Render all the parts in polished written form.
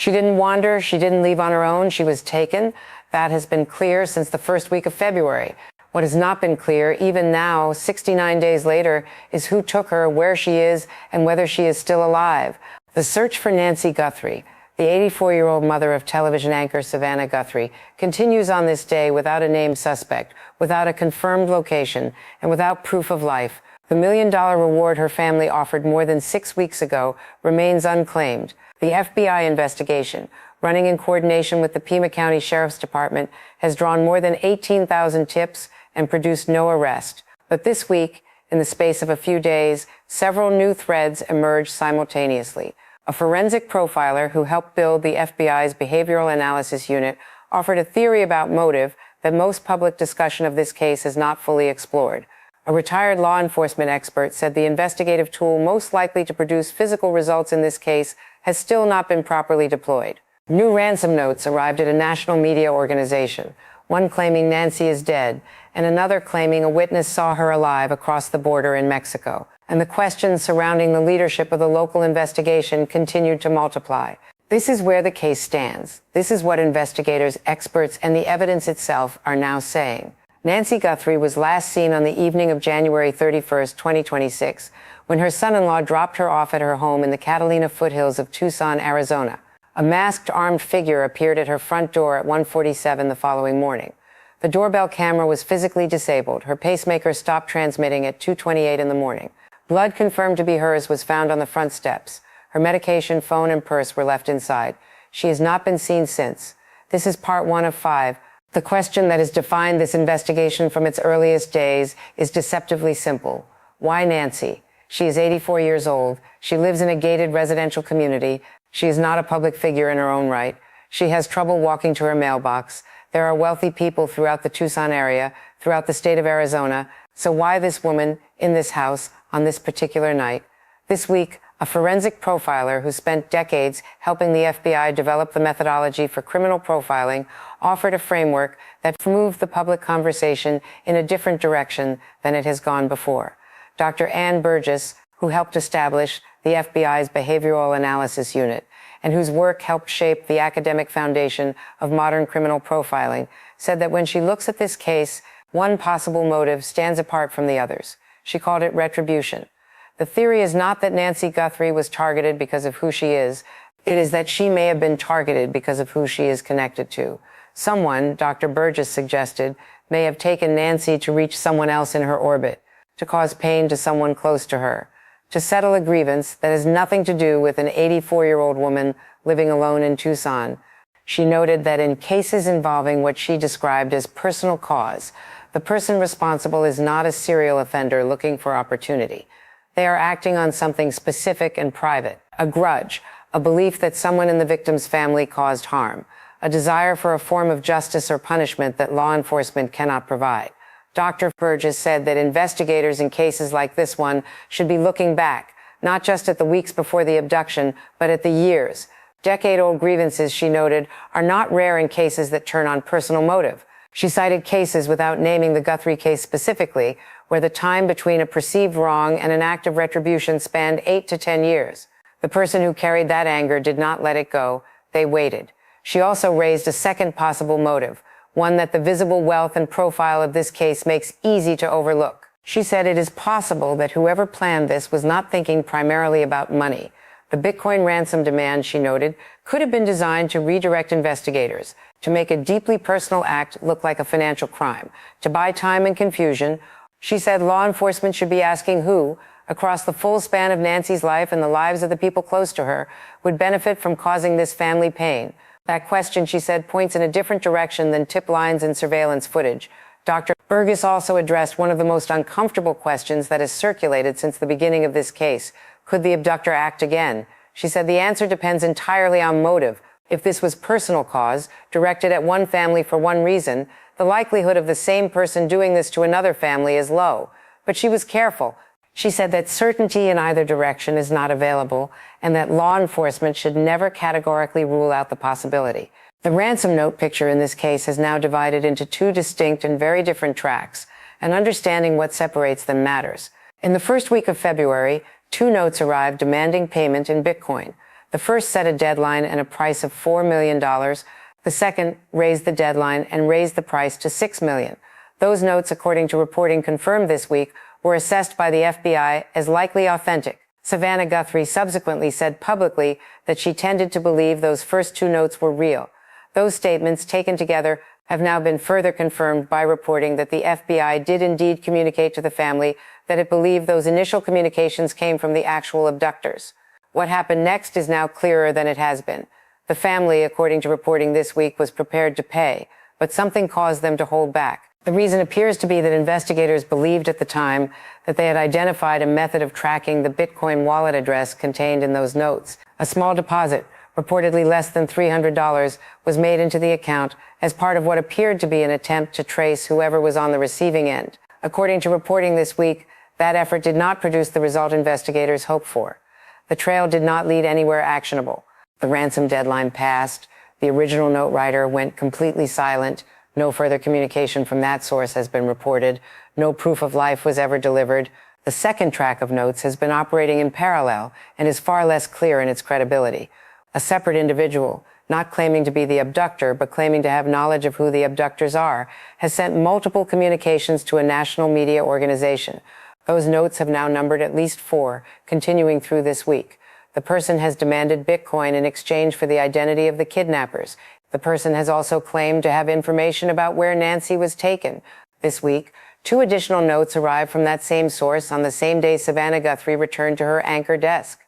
She didn't wander. She didn't leave on her own. She was taken. That has been clear since the first week of February. What has not been clear, even now, 69 days later, is who took her, where she is, and whether she is still alive. The search for Nancy Guthrie, the 84-year-old mother of television anchor Savannah Guthrie, continues on this day without a named suspect, without a confirmed location, and without proof of life. The $1 million reward her family offered more than 6 weeks ago remains unclaimed. The FBI investigation, running in coordination with the Pima County Sheriff's Department, has drawn more than 18,000 tips and produced no arrest. But this week, in the space of a few days, several new threads emerged simultaneously. A forensic profiler who helped build the FBI's Behavioral Analysis Unit offered a theory about motive that most public discussion of this case has not fully explored. A retired law enforcement expert said the investigative tool most likely to produce physical results in this case has still not been properly deployed. New ransom notes arrived at a national media organization, one claiming Nancy is dead, and another claiming a witness saw her alive across the border in Mexico. And the questions surrounding the leadership of the local investigation continued to multiply. This is where the case stands. This is what investigators, experts, and the evidence itself are now saying. Nancy Guthrie was last seen on the evening of January 31, 2026, when her son-in-law dropped her off at her home in the Catalina foothills of Tucson, Arizona. A masked, armed figure appeared at her front door at 1:47 the following morning. The doorbell camera was physically disabled. Her pacemaker stopped transmitting at 2:28 in the morning. Blood confirmed to be hers was found on the front steps. Her medication, phone, and purse were left inside. She has not been seen since. This is part 1 of 5. The question that has defined this investigation from its earliest days is deceptively simple. Why Nancy? She is 84 years old. She lives in a gated residential community. She is not a public figure in her own right. She has trouble walking to her mailbox. There are wealthy people throughout the Tucson area, throughout the state of Arizona. So why this woman in this house on this particular night? This week, a forensic profiler who spent decades helping the FBI develop the methodology for criminal profiling offered a framework that moved the public conversation in a different direction than it has gone before. Dr. Burgess, who helped establish the FBI's Behavioral Analysis Unit, and whose work helped shape the academic foundation of modern criminal profiling, said that when she looks at this case, one possible motive stands apart from the others. She called it retribution. The theory is not that Nancy Guthrie was targeted because of who she is. It is that she may have been targeted because of who she is connected to. Someone, Dr. Burgess suggested, may have taken Nancy to reach someone else in her orbit, to cause pain to someone close to her, to settle a grievance that has nothing to do with an 84-year-old woman living alone in Tucson. She noted that in cases involving what she described as personal cause, the person responsible is not a serial offender looking for opportunity. They are acting on something specific and private, a grudge, a belief that someone in the victim's family caused harm, a desire for a form of justice or punishment that law enforcement cannot provide. Dr. Burgess said that investigators in cases like this one should be looking back, not just at the weeks before the abduction, but at the years. Decade-old grievances, she noted, are not rare in cases that turn on personal motive. She cited cases without naming the Guthrie case specifically, where the time between a perceived wrong and an act of retribution spanned 8 to 10 years. The person who carried that anger did not let it go. They waited. She also raised a second possible motive, one that the visible wealth and profile of this case makes easy to overlook. She said it is possible that whoever planned this was not thinking primarily about money. The Bitcoin ransom demand, she noted, could have been designed to redirect investigators, to make a deeply personal act look like a financial crime, to buy time and confusion. She said law enforcement should be asking who, across the full span of Nancy's life and the lives of the people close to her, would benefit from causing this family pain. That question, she said, points in a different direction than tip lines and surveillance footage. Dr. Burgess also addressed one of the most uncomfortable questions that has circulated since the beginning of this case. Could the abductor act again? She said the answer depends entirely on motive. If this was personal cause, directed at one family for one reason, the likelihood of the same person doing this to another family is low. But she was careful. She said that certainty in either direction is not available and that law enforcement should never categorically rule out the possibility. The ransom note picture in this case has now divided into two distinct and very different tracks, and understanding what separates them matters. In the first week of February, two notes arrived demanding payment in Bitcoin. The first set a deadline and a price of $4 million. The second raised the deadline and raised the price to $6 million. Those notes, according to reporting confirmed this week, were assessed by the FBI as likely authentic. Savannah Guthrie subsequently said publicly that she tended to believe those first two notes were real. Those statements, taken together, have now been further confirmed by reporting that the FBI did indeed communicate to the family that it believed those initial communications came from the actual abductors. What happened next is now clearer than it has been. The family, according to reporting this week, was prepared to pay, but something caused them to hold back. The reason appears to be that investigators believed at the time that they had identified a method of tracking the Bitcoin wallet address contained in those notes. A small deposit, reportedly less than $300, was made into the account as part of what appeared to be an attempt to trace whoever was on the receiving end. According to reporting this week, that effort did not produce the result investigators hoped for. The trail did not lead anywhere actionable. The ransom deadline passed. The original note writer went completely silent. No further communication from that source has been reported. No proof of life was ever delivered. The second track of notes has been operating in parallel and is far less clear in its credibility. A separate individual, not claiming to be the abductor, but claiming to have knowledge of who the abductors are, has sent multiple communications to a national media organization. Those notes have now numbered at least 4, continuing through this week. The person has demanded Bitcoin in exchange for the identity of the kidnappers. The person has also claimed to have information about where Nancy was taken. This week, 2 additional notes arrived from that same source on the same day Savannah Guthrie returned to her anchor desk.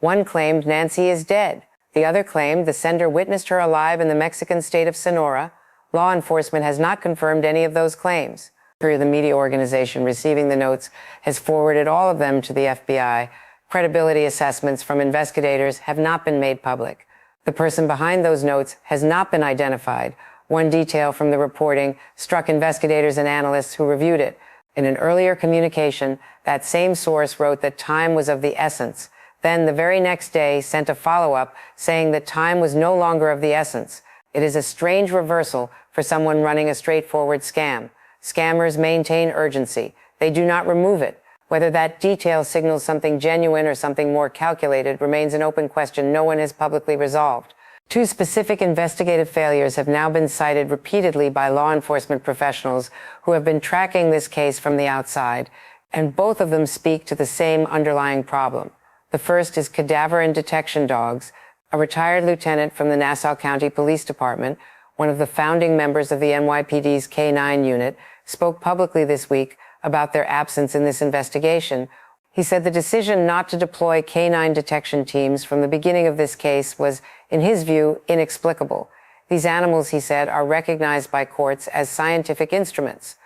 One claimed Nancy is dead. The other claimed the sender witnessed her alive in the Mexican state of Sonora. Law enforcement has not confirmed any of those claims. The media organization receiving the notes has forwarded all of them to the FBI. Credibility assessments from investigators have not been made public. The person behind those notes has not been identified. One detail from the reporting struck investigators and analysts who reviewed it. In an earlier communication, that same source wrote that time was of the essence. Then, the very next day, sent a follow-up saying that time was no longer of the essence. It is a strange reversal for someone running a straightforward scam. Scammers maintain urgency. They do not remove it. Whether that detail signals something genuine or something more calculated remains an open question no one has publicly resolved. 2 specific investigative failures have now been cited repeatedly by law enforcement professionals who have been tracking this case from the outside, and both of them speak to the same underlying problem. The first is cadaver and detection dogs. A retired lieutenant from the Nassau County Police Department, one of the founding members of the NYPD's K-9 unit, spoke publicly this week about their absence in this investigation. He said the decision not to deploy K-9 detection teams from the beginning of this case was, in his view, inexplicable. These animals, he said, are recognized by courts as scientific instruments.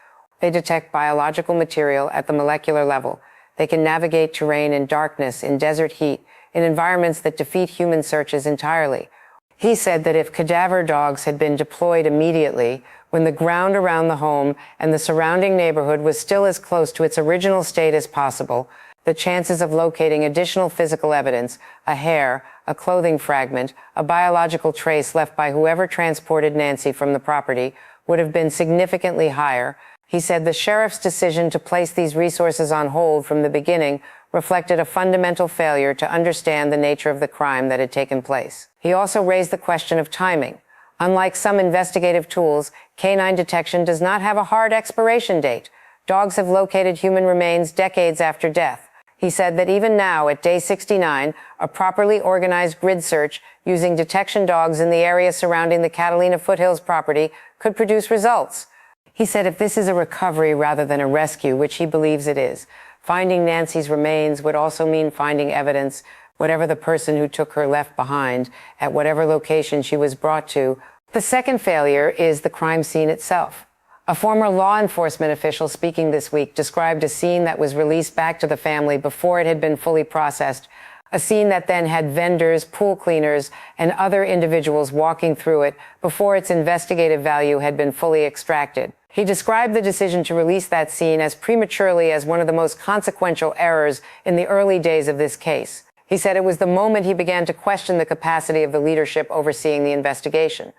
They detect biological material at the molecular level. They can navigate terrain in darkness, in desert heat, in environments that defeat human searches entirely. He said that if cadaver dogs had been deployed immediately, when the ground around the home and the surrounding neighborhood was still as close to its original state as possible, the chances of locating additional physical evidence, a hair, a clothing fragment, a biological trace left by whoever transported Nancy from the property, would have been significantly higher. He said the sheriff's decision to place these resources on hold from the beginning reflected a fundamental failure to understand the nature of the crime that had taken place. He also raised the question of timing. Unlike some investigative tools, K-9 detection does not have a hard expiration date. Dogs have located human remains decades after death. He said that even now, at day 69, a properly organized grid search using detection dogs in the area surrounding the Catalina Foothills property could produce results. He said if this is a recovery rather than a rescue, which he believes it is, finding Nancy's remains would also mean finding evidence, whatever the person who took her left behind, at whatever location she was brought to. The second failure is the crime scene itself. A former law enforcement official speaking this week described a scene that was released back to the family before it had been fully processed, a scene that then had vendors, pool cleaners, and other individuals walking through it before its investigative value had been fully extracted. He described the decision to release that scene as prematurely as one of the most consequential errors in the early days of this case. He said it was the moment he began to question the capacity of the leadership overseeing the investigation.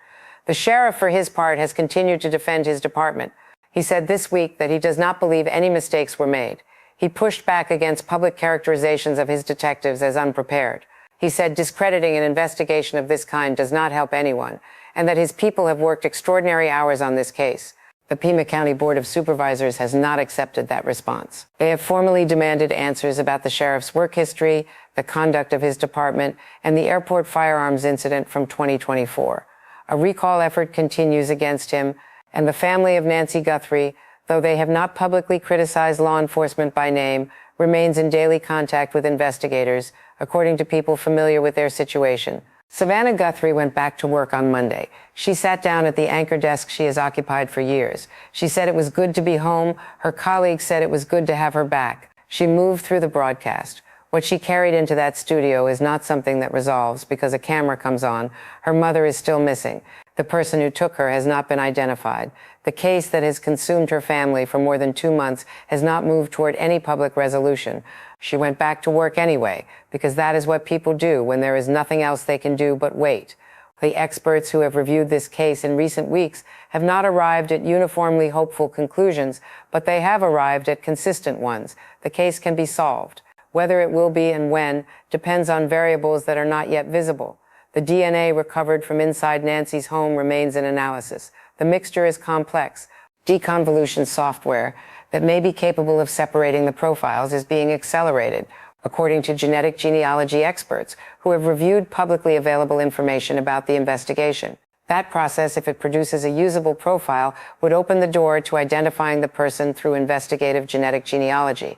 The sheriff, for his part, has continued to defend his department. He said this week that he does not believe any mistakes were made. He pushed back against public characterizations of his detectives as unprepared. He He said discrediting an investigation of this kind does not help anyone, and that his people have worked extraordinary hours on this case. The Pima County Board of Supervisors has not accepted that response. They have formally demanded answers about the sheriff's work history, the conduct of his department, and the airport firearms incident from 2024. A recall effort continues against him, and the family of Nancy Guthrie, though they have not publicly criticized law enforcement by name, remains in daily contact with investigators, according to people familiar with their situation. Savannah Guthrie went back to work on Monday. She sat down at the anchor desk she has occupied for years. She said it was good to be home. Her colleagues said it was good to have her back. She moved through the broadcast. What she carried into that studio is not something that resolves because a camera comes on. Her mother is still missing. The person who took her has not been identified. The case that has consumed her family for more than 2 months has not moved toward any public resolution. She went back to work anyway, because that is what people do when there is nothing else they can do but wait. The experts who have reviewed this case in recent weeks have not arrived at uniformly hopeful conclusions, but they have arrived at consistent ones. The case can be solved. Whether it will be and when depends on variables that are not yet visible. The DNA recovered from inside Nancy's home remains in analysis. The mixture is complex. Deconvolution software that may be capable of separating the profiles is being accelerated, according to genetic genealogy experts who have reviewed publicly available information about the investigation. That process, if it produces a usable profile, would open the door to identifying the person through investigative genetic genealogy.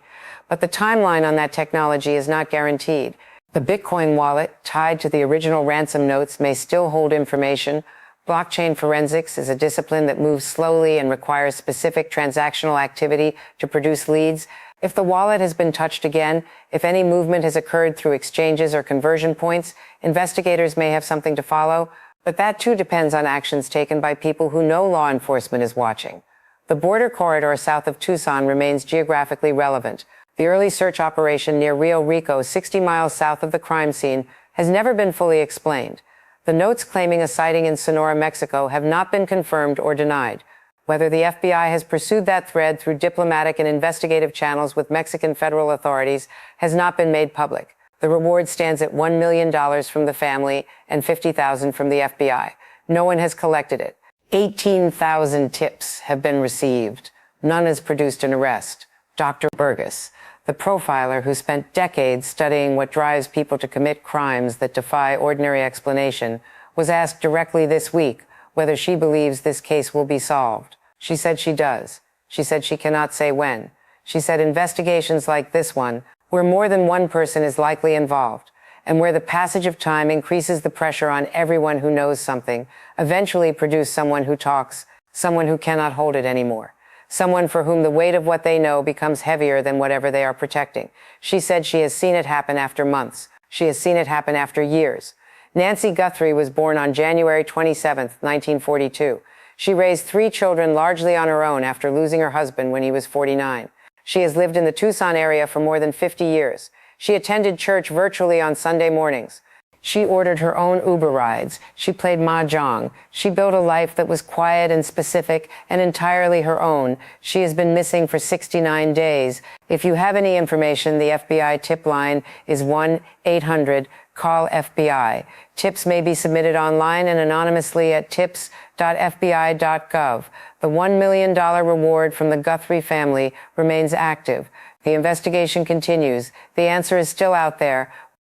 But the timeline on that technology is not guaranteed. The Bitcoin wallet tied to the original ransom notes may still hold information. Blockchain forensics is a discipline that moves slowly and requires specific transactional activity to produce leads. If the wallet has been touched again, if any movement has occurred through exchanges or conversion points, investigators may have something to follow, but that too depends on actions taken by people who know law enforcement is watching. The border corridor south of Tucson remains geographically relevant. The early search operation near Rio Rico, 60 miles south of the crime scene, has never been fully explained. The notes claiming a sighting in Sonora, Mexico have not been confirmed or denied. Whether the FBI has pursued that thread through diplomatic and investigative channels with Mexican federal authorities has not been made public. The reward stands at $1 million from the family and $50,000 from the FBI. No one has collected it. 18,000 tips have been received. None has produced an arrest. Dr. Burgess, the profiler who spent decades studying what drives people to commit crimes that defy ordinary explanation, was asked directly this week whether she believes this case will be solved. She said she does. She said she cannot say when. She said investigations like this one, where more than one person is likely involved, and where the passage of time increases the pressure on everyone who knows something, eventually produce someone who talks, someone who cannot hold it anymore. Someone for whom the weight of what they know becomes heavier than whatever they are protecting. She said she has seen it happen after months. She has seen it happen after years. Nancy Guthrie was born on January 27, 1942. She raised 3 children largely on her own after losing her husband when he was 49. She has lived in the Tucson area for more than 50 years. She attended church virtually on Sunday mornings. She ordered her own Uber rides. She played mahjong. She built a life that was quiet and specific and entirely her own. She has been missing for 69 days. If you have any information, the FBI tip line is 1-800-CALL-FBI. Tips may be submitted online and anonymously at tips.fbi.gov. The $1 million reward from the Guthrie family remains active. The investigation continues. The answer is still out there.